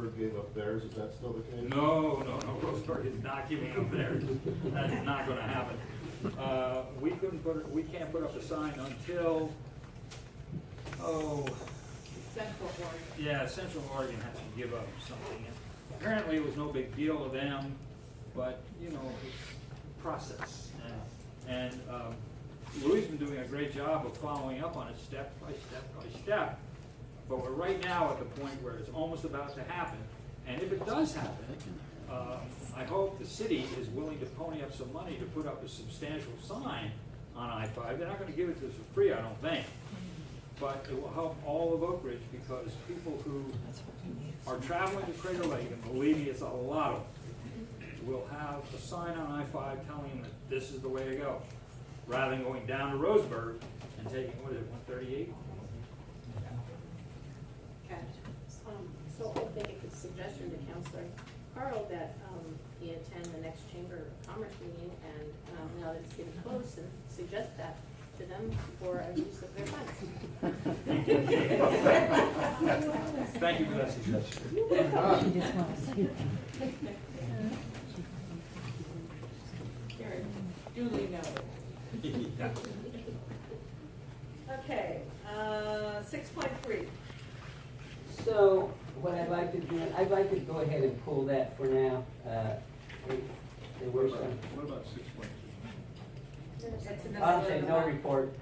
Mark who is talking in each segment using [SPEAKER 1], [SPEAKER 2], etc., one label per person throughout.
[SPEAKER 1] Roseburg gave up theirs, is that still the case?
[SPEAKER 2] No, Roseburg is not giving up theirs. That's not gonna happen. We can't put up a sign until,
[SPEAKER 3] Central Oregon.
[SPEAKER 2] yeah, Central Oregon has to give up something. Apparently it was no big deal to them, but, you know, it's process. And Louis been doing a great job of following up on it step by step by step. But we're right now at the point where it's almost about to happen. And if it does happen, I hope the city is willing to pony up some money to put up a substantial sign on I-5. They're not gonna give it to us for free, I don't think. But it will help all of Oakridge, because people who are traveling to Crater Lake, and believe me, it's a lot of them, will have a sign on I-5 telling them that this is the way to go, rather than going down to Roseburg and taking, what is it, 138?
[SPEAKER 3] Okay. So I'll make a suggestion to Councilor Carl that he attend the next Chamber of Commerce meeting, and now that it's getting close, and suggest that to them for a use of their funds.
[SPEAKER 2] Thank you for that suggestion.
[SPEAKER 3] Karen, duly noted.
[SPEAKER 2] Yeah.
[SPEAKER 3] Okay, 6.3.
[SPEAKER 4] So what I'd like to do, I'd like to go ahead and pull that for now. There were some,
[SPEAKER 1] What about 6.2?
[SPEAKER 3] That's
[SPEAKER 4] I'll say no report.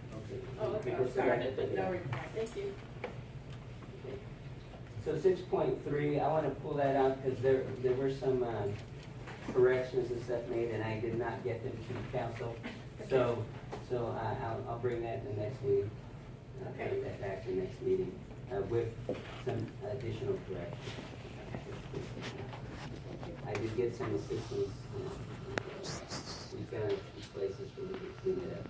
[SPEAKER 3] Oh, okay,
[SPEAKER 4] Because
[SPEAKER 3] I'm sorry,
[SPEAKER 4] we have to-
[SPEAKER 3] no reply, thank you.
[SPEAKER 4] So 6.3, I want to pull that out because there were some corrections and stuff made, and I did not get them to the council. So I'll bring that in the next meeting. I'll bring that back to the next meeting with some additional corrections. I did get some assistance. We found some places where we could clean it up.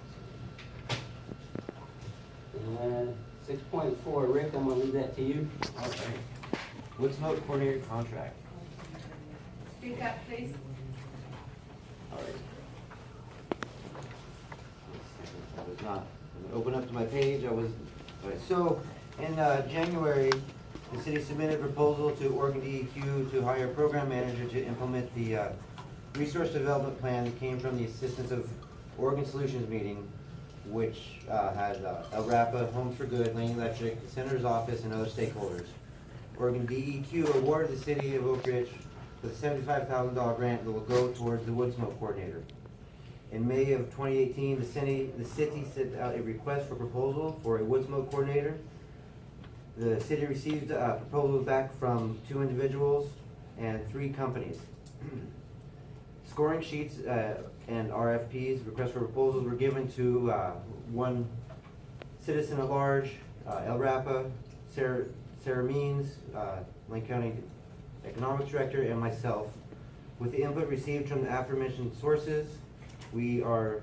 [SPEAKER 4] 6.4, Rick, I'm gonna leave that to you.
[SPEAKER 5] All right. What's Moat coordinator contract?
[SPEAKER 3] Speak up, please.
[SPEAKER 5] All right. I was not, when I opened up to my page, I was, all right, so in January, the city submitted a proposal to Oregon DEQ to hire a program manager to implement the resource development plan that came from the assistance of Oregon Solutions meeting, which had LRAPA, Homes for Good, Lane Electric, the Senator's Office, and other stakeholders. Oregon DEQ awarded the city of Oakridge with a $75,000 grant that will go towards the wood smoke coordinator. In May of 2018, the city sent out a request for proposal for a wood smoke coordinator. The city received proposals back from 2 individuals and 3 companies. Scoring sheets and RFPs, requests for proposals, were given to 1 citizen at large, El Rapa, Sarah Means, Lane County Economics Director, and myself. With the input received from the aforementioned sources, we are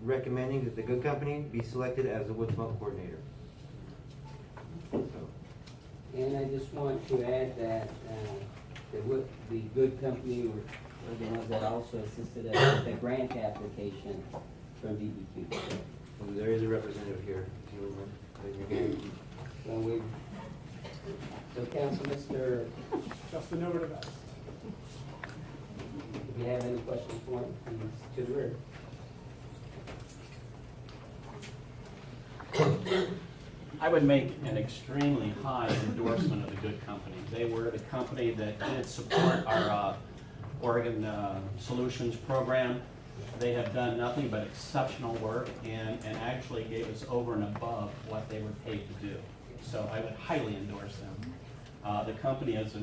[SPEAKER 5] recommending that the Good Company be selected as the wood smoke coordinator.
[SPEAKER 4] And I just want to add that the Good Company were the ones that also assisted us with the grant application from DEQ.
[SPEAKER 5] And there is a representative here, if you would raise your hand.
[SPEAKER 4] So Council, Mr.
[SPEAKER 1] Justin, over to that.
[SPEAKER 4] If you have any questions for him, please to the rear.
[SPEAKER 6] I would make an extremely high endorsement of the Good Company. They were the company that did support our Oregon Solutions program. They have done nothing but exceptional work and actually gave us over and above what they were paid to do. So I would highly endorse them. The company is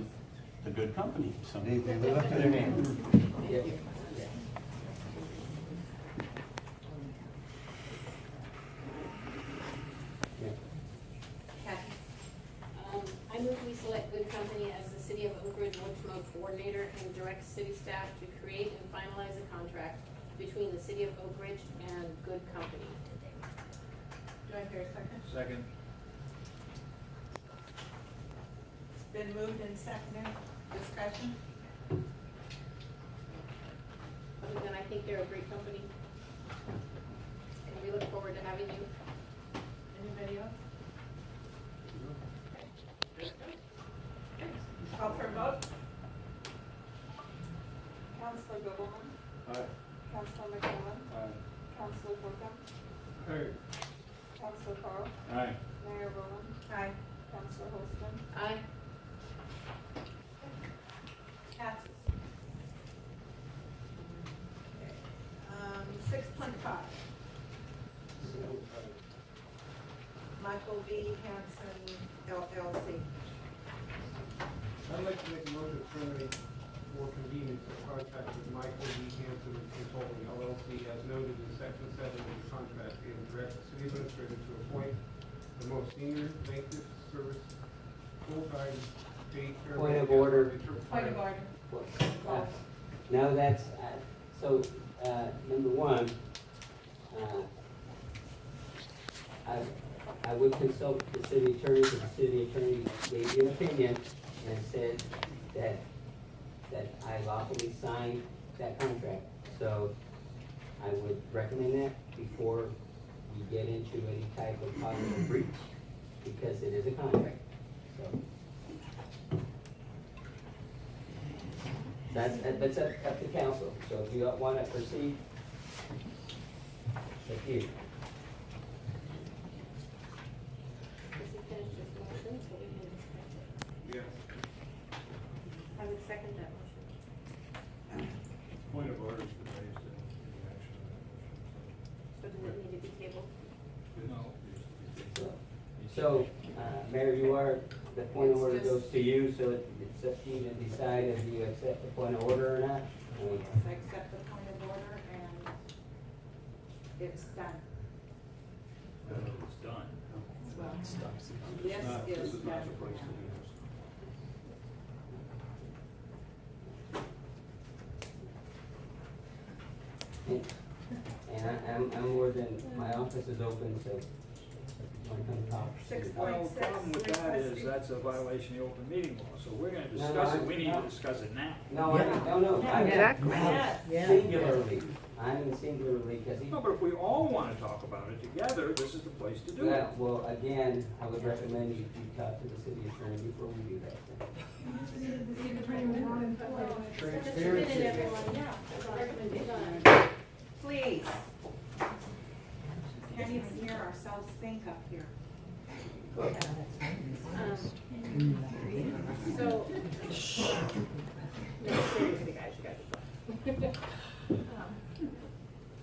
[SPEAKER 6] a good company. So
[SPEAKER 5] They live up to their name.
[SPEAKER 4] Yep.
[SPEAKER 3] Kathy? I move we select Good Company as the City of Oakridge wood smoke coordinator and direct city staff to create and finalize a contract between the City of Oakridge and Good Company. Do I hear a second?
[SPEAKER 2] Second.
[SPEAKER 7] It's been moved and seconded. Discussion?
[SPEAKER 3] Other than I think they're a great company. And we look forward to having you.
[SPEAKER 7] Anybody else? Call for a vote? Counselor Gobelman,
[SPEAKER 1] Aye.
[SPEAKER 7] Counselor McMillan,
[SPEAKER 1] Aye.
[SPEAKER 7] Counselor Bookham,
[SPEAKER 1] Aye.
[SPEAKER 7] Counselor Carl,
[SPEAKER 1] Aye.
[SPEAKER 7] Mayor Rowland. Aye. Counselor Holston.
[SPEAKER 3] Aye.
[SPEAKER 7] Passes. Okay. 6.5. Michael V. Hanson LLC.
[SPEAKER 8] I'd like to make a motion to terminate for convenience of contract with Michael V. Hanson Consulting LLC as noted in section 7 of the contract and direct the city administrator to appoint the most senior maintenance service full-time paid care.
[SPEAKER 4] Point of order.
[SPEAKER 7] Point of order.
[SPEAKER 4] No, that's, so, number one, I would consult the city attorney, because the city attorney gave you an opinion and said that I lawfully signed that contract. So I would recommend that before you get into any type of possible breach, because it is a contract, so. That's up to council, so if you want to proceed, thank you.
[SPEAKER 3] Does he finish this motion so we can discuss it?
[SPEAKER 1] Yes.
[SPEAKER 3] I would second that motion.
[SPEAKER 1] Point of order is raised in the action of
[SPEAKER 3] So does it need to be tabled?
[SPEAKER 1] that motion. No.
[SPEAKER 4] So, Mayor, the point of order goes to you, so it's up to you to decide if you accept the point of order or not.
[SPEAKER 7] I accept the point of order and it's done.
[SPEAKER 2] It's done.
[SPEAKER 7] Well,
[SPEAKER 1] This
[SPEAKER 7] this
[SPEAKER 1] is
[SPEAKER 7] is
[SPEAKER 1] not
[SPEAKER 7] done.
[SPEAKER 1] the place to do this.
[SPEAKER 4] And I'm more than, my office is open, so if you want to come talk.
[SPEAKER 2] Well, the problem with that is that's a violation of the open meeting law, so we're gonna
[SPEAKER 4] No,
[SPEAKER 2] discuss it,
[SPEAKER 4] I-
[SPEAKER 2] we need to
[SPEAKER 4] no.
[SPEAKER 2] discuss it now.
[SPEAKER 4] No, no.
[SPEAKER 7] Yes.
[SPEAKER 4] Singularly, I'm singularly, because he,
[SPEAKER 2] No, but if we all wanna talk about it together, this is the place to do it.
[SPEAKER 4] well, again, I would recommend you talk to the city attorney before we do that.
[SPEAKER 3] Just a minute, everyone. Yeah. That's a recommendation.
[SPEAKER 7] Please. Can't even hear ourselves think up here.
[SPEAKER 3] So. No, seriously, guys, you guys.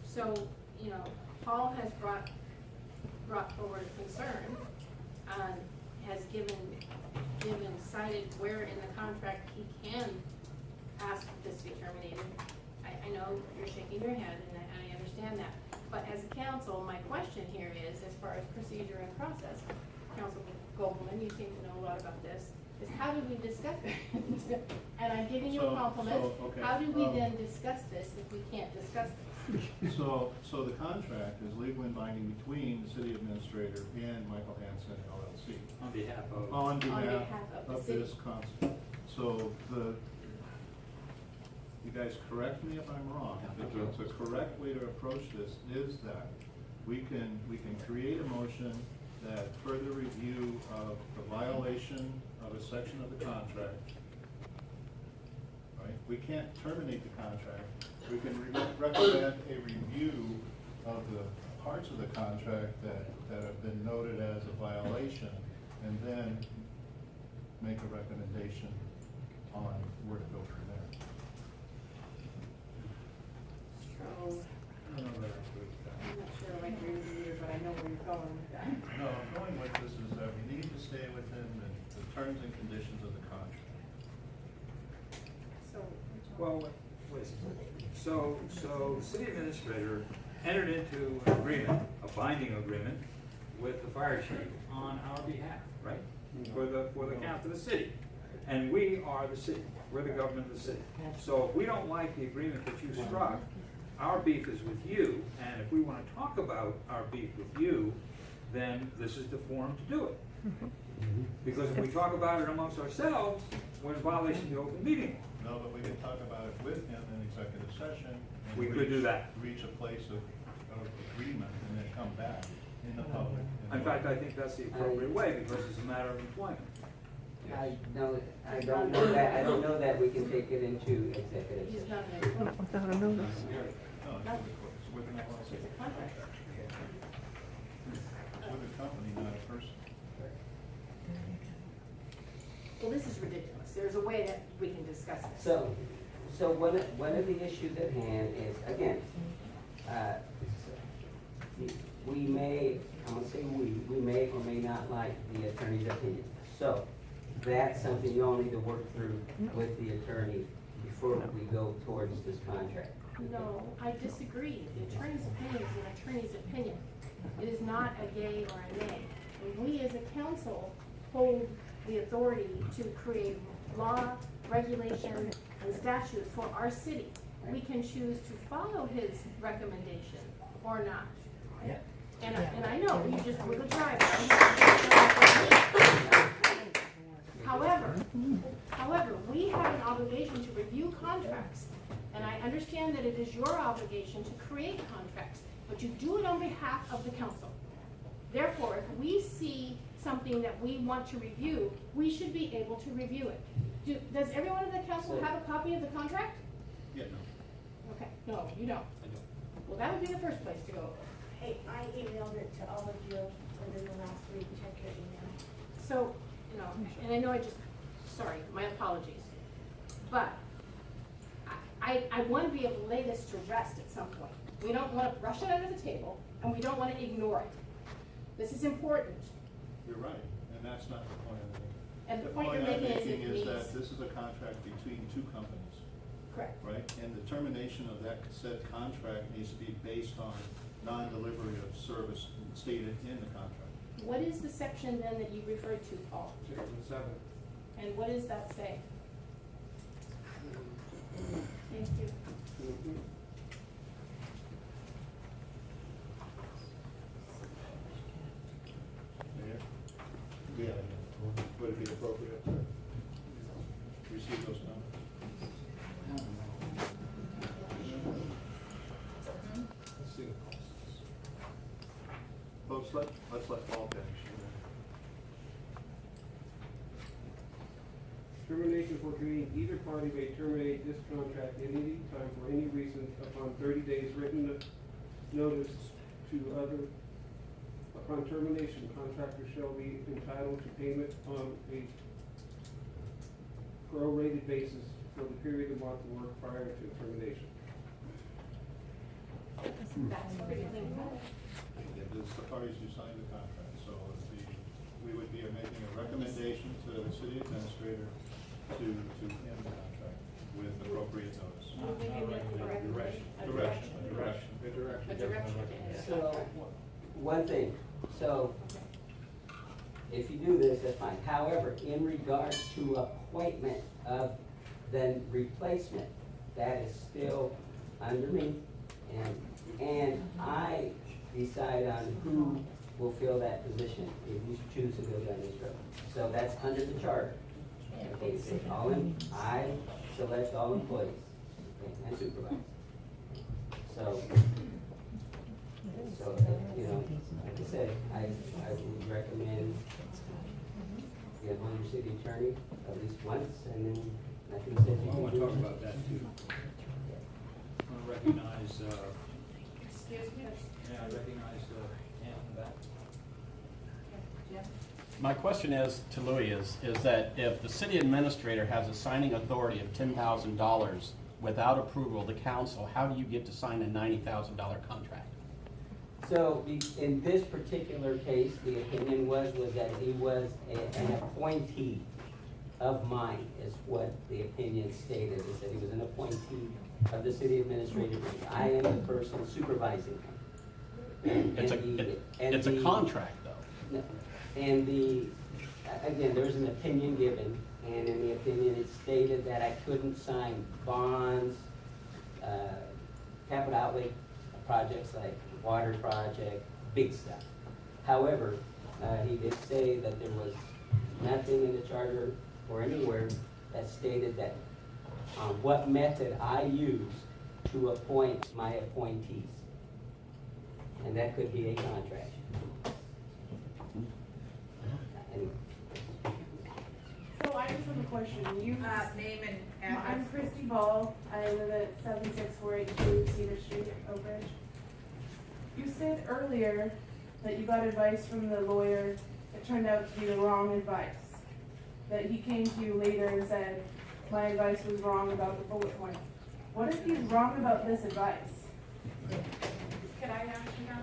[SPEAKER 3] So, you know, Paul has brought forward a concern, has given cited where in the contract he can ask this to be terminated. I know you're shaking your head, and I understand that. But as a council, my question here is, as far as procedure and process, Councilman Goldman, you seem to know a lot about this, is how do we discuss it? And I'm giving you a compliment.
[SPEAKER 1] Okay.
[SPEAKER 3] How do we then discuss this if we can't discuss this?
[SPEAKER 1] So the contract is legally binding between the city administrator and Michael Hanson LLC.
[SPEAKER 2] On behalf of.
[SPEAKER 1] On behalf
[SPEAKER 3] behalf of the
[SPEAKER 1] of
[SPEAKER 3] city.
[SPEAKER 1] this council. So you guys correct me if I'm wrong, but the correct way to approach this is that we can create a motion that further review of the violation of a section of the contract. Right? We can't terminate the contract. We can recommend a review of the parts of the contract that have been noted as a violation, and then make a recommendation on where to go from there.
[SPEAKER 3] So,
[SPEAKER 2] I don't know that I agree with that.
[SPEAKER 3] I'm not sure I agree with you, but I know where you're going with that.
[SPEAKER 1] No, going with this is that we need to stay within the terms and conditions of the contract.
[SPEAKER 3] So.
[SPEAKER 2] Well, wait a second. So the city administrator entered into an agreement, a binding agreement, with the fire chief on our behalf, right? For the count of the city. And we are the city, we're the government of the city. So if we don't like the agreement that you struck, our beef is with you, and if we wanna talk about our beef with you, then this is the forum to do it. Because if we talk about it amongst ourselves, we're in violation of the open meeting law.
[SPEAKER 1] No, but we can talk about it with him in executive session. and
[SPEAKER 2] We could do that.
[SPEAKER 1] Reach a place of agreement and then come back in the public.
[SPEAKER 2] In fact, I think that's the appropriate way, because it's a matter of employment.
[SPEAKER 4] I don't know that that, we can take it into executive
[SPEAKER 3] He's
[SPEAKER 4] session.
[SPEAKER 3] not gonna.
[SPEAKER 9] Not without a notice.
[SPEAKER 3] No. It's a contract.
[SPEAKER 1] It's with a company, not a person.
[SPEAKER 10] Well, this is ridiculous. There's a way that we can discuss this.
[SPEAKER 4] So one of the issues at hand is, again, we may, I'm gonna say we may or may not like the attorney's opinion. So that's something you'll need to work through with the attorney before we go towards this contract.
[SPEAKER 3] No, I disagree. The attorney's opinion is an attorney's opinion. It is not a yay or a nay. And we as a council hold the authority to create law, regulation, and statute for our city. We can choose to follow his recommendation or not.
[SPEAKER 4] Yeah.
[SPEAKER 3] And I know, you just were the driver. However, we have an obligation to review contracts. And I understand that it is your obligation to create contracts, but you do it on behalf of the council. Therefore, if we see something that we want to review, we should be able to review it. Does everyone in the council have a copy of the contract?
[SPEAKER 1] Yeah, no.
[SPEAKER 3] Okay, no, you don't. Well, that would be the first place to go.
[SPEAKER 11] Hey, I emailed it to all of you within the last week, check your email.
[SPEAKER 3] So, and I know sorry, my apologies. But I want to be able to lay this to rest at some point. We don't want to brush it under the table, and we don't want to ignore it. This is important.
[SPEAKER 1] You're right, and that's not the point I'm making.
[SPEAKER 3] And the point you're making is it
[SPEAKER 1] is that
[SPEAKER 3] needs,
[SPEAKER 1] this is a contract between two companies,
[SPEAKER 3] correct.
[SPEAKER 1] right? And the termination of that said contract needs to be based on non-delivery of service stated in the contract.
[SPEAKER 3] What is the section then that you referred to, Paul?
[SPEAKER 8] Section 7.
[SPEAKER 3] And what does that say? Thank you.
[SPEAKER 1] Mayor? Yeah, would it be appropriate to receive those numbers?
[SPEAKER 8] Let's see the costs.
[SPEAKER 1] Folks, let's let Paul finish.
[SPEAKER 8] Termination for green, either party may terminate this contract at any time for any reason upon 30 days written notice to other. Upon termination, contractor shall be entitled to payment on a prorated basis for the period of month of work prior to termination.
[SPEAKER 3] That's pretty clean.
[SPEAKER 1] It is the parties who signed the contract, so we would be making a recommendation to the city administrator to end the contract with appropriate notice.
[SPEAKER 3] We need a
[SPEAKER 1] Direction.
[SPEAKER 3] A
[SPEAKER 1] Direction.
[SPEAKER 3] A direction to end the
[SPEAKER 4] So,
[SPEAKER 3] contract.
[SPEAKER 4] one thing, so if you do this, that's fine. However, in regards to appointment of the replacement, that is still under me. And I decide on who will fill that position if you choose to go down this road. So that's under the charter. Okay, so I select all employees, okay, and supervise. So, like I said, I would recommend you have your city attorney at least once, and then nothing says you
[SPEAKER 2] I want
[SPEAKER 4] can
[SPEAKER 2] to
[SPEAKER 4] do
[SPEAKER 2] talk about that too. I want to recognize,
[SPEAKER 3] Excuse me?
[SPEAKER 2] yeah, I recognize Ann in the back.
[SPEAKER 3] Jim?
[SPEAKER 6] My question is, to Louis, is that if the city administrator has a signing authority of $10,000 without approval of the council, how do you get to sign a $90,000 contract?
[SPEAKER 4] So, in this particular case, the opinion was that he was an appointee of mine, is what the opinion stated, is that he was an appointee of the city administrator. I am the person supervising him.
[SPEAKER 6] It's a contract, though.
[SPEAKER 4] No. And again, there's an opinion given, and in the opinion, it stated that I couldn't sign bonds, capital outlay projects like water project, big stuff. However, he did say that there was nothing in the charter or anywhere that stated that what method I use to appoint my appointees. And that could be a contract. Anyway.
[SPEAKER 3] So I
[SPEAKER 9] just have a question.
[SPEAKER 7] Name and
[SPEAKER 9] I'm
[SPEAKER 7] address.
[SPEAKER 9] Christy Ball. I live at 76482 Cedar Street, Oakridge. You said earlier that you got advice from the lawyer that turned out to be the wrong advice. That he came to you later and said, my advice was wrong about the bullet point. What if he's wrong about this advice?
[SPEAKER 7] Can I ask you now?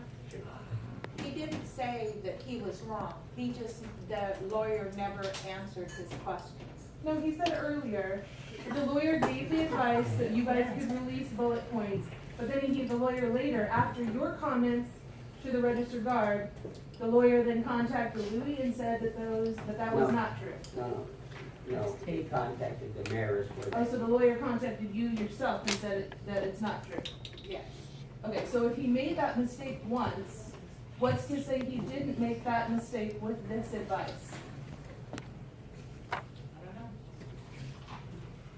[SPEAKER 7] He didn't say that he was wrong. He just, the lawyer never answered his questions.
[SPEAKER 9] No, he said earlier, that the lawyer gave the advice that you guys could release bullet points, but then he gave the lawyer later, after your comments to the registered guard, the lawyer then contacted Louis and said that that was
[SPEAKER 4] No.
[SPEAKER 9] not true.
[SPEAKER 4] No, he contacted the mayor for
[SPEAKER 9] Oh, so the lawyer contacted you yourself and said that it's not true.
[SPEAKER 7] Yes.
[SPEAKER 9] Okay, so if he made that mistake once, what's to say he didn't make that mistake with this advice?
[SPEAKER 7] I don't know.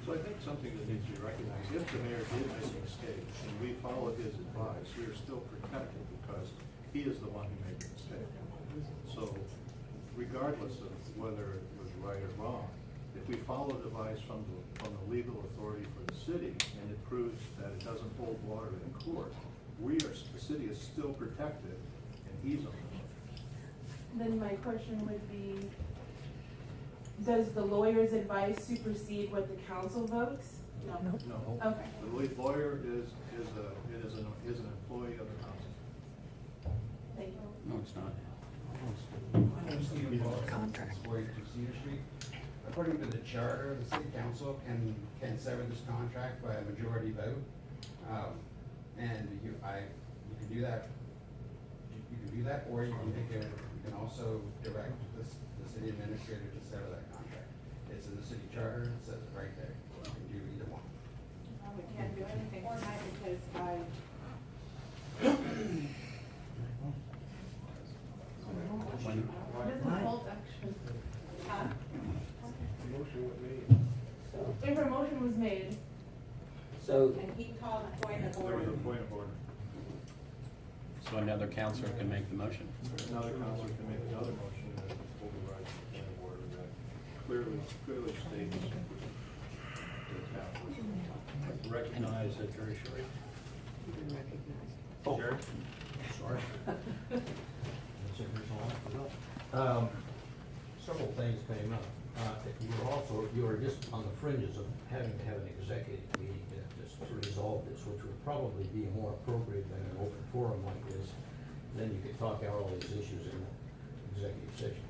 [SPEAKER 1] So I think something that needs to be recognized, if the mayor did make a mistake and we followed his advice, we are still protected because he is the one who made the mistake. So regardless of whether it was right or wrong, if we follow advice from the legal authority for the city and it proves that it doesn't hold water in court, the city is still protected and he's on the hook.
[SPEAKER 9] Then my question would be, does the lawyer's advice supersede what the council votes?
[SPEAKER 7] No.
[SPEAKER 1] No.
[SPEAKER 9] Okay.
[SPEAKER 1] The lawyer is an employee of the council.
[SPEAKER 9] Thank you.
[SPEAKER 6] No, it's not.
[SPEAKER 12] My name's Stephen Ball, 42 Cedar Street. According to the charter, the city council can sever this contract by a majority vote. And you can do that. You can do that, or you can also direct the city administrator to sever that contract. It's in the city charter, it says it right there. You can do either one.
[SPEAKER 7] Well, we can't do anything tonight because
[SPEAKER 9] Doesn't hold action.
[SPEAKER 8] Motion was made.
[SPEAKER 4] So,
[SPEAKER 9] If a motion was made,
[SPEAKER 4] so,
[SPEAKER 7] and he called a point of
[SPEAKER 1] There
[SPEAKER 7] order.
[SPEAKER 1] was a point of order.
[SPEAKER 6] So another counselor can make the motion.
[SPEAKER 1] Another council can make another motion that overrides the point of order that clearly states the town.
[SPEAKER 2] Recognize that Jerry Short.
[SPEAKER 6] Oh.
[SPEAKER 2] Jerry?
[SPEAKER 6] Sorry.
[SPEAKER 13] Several things came up. You were just on the fringes of having to have an executive meeting just to resolve this, which would probably be more appropriate than an open forum like this. Then you could talk out all these issues in the executive session.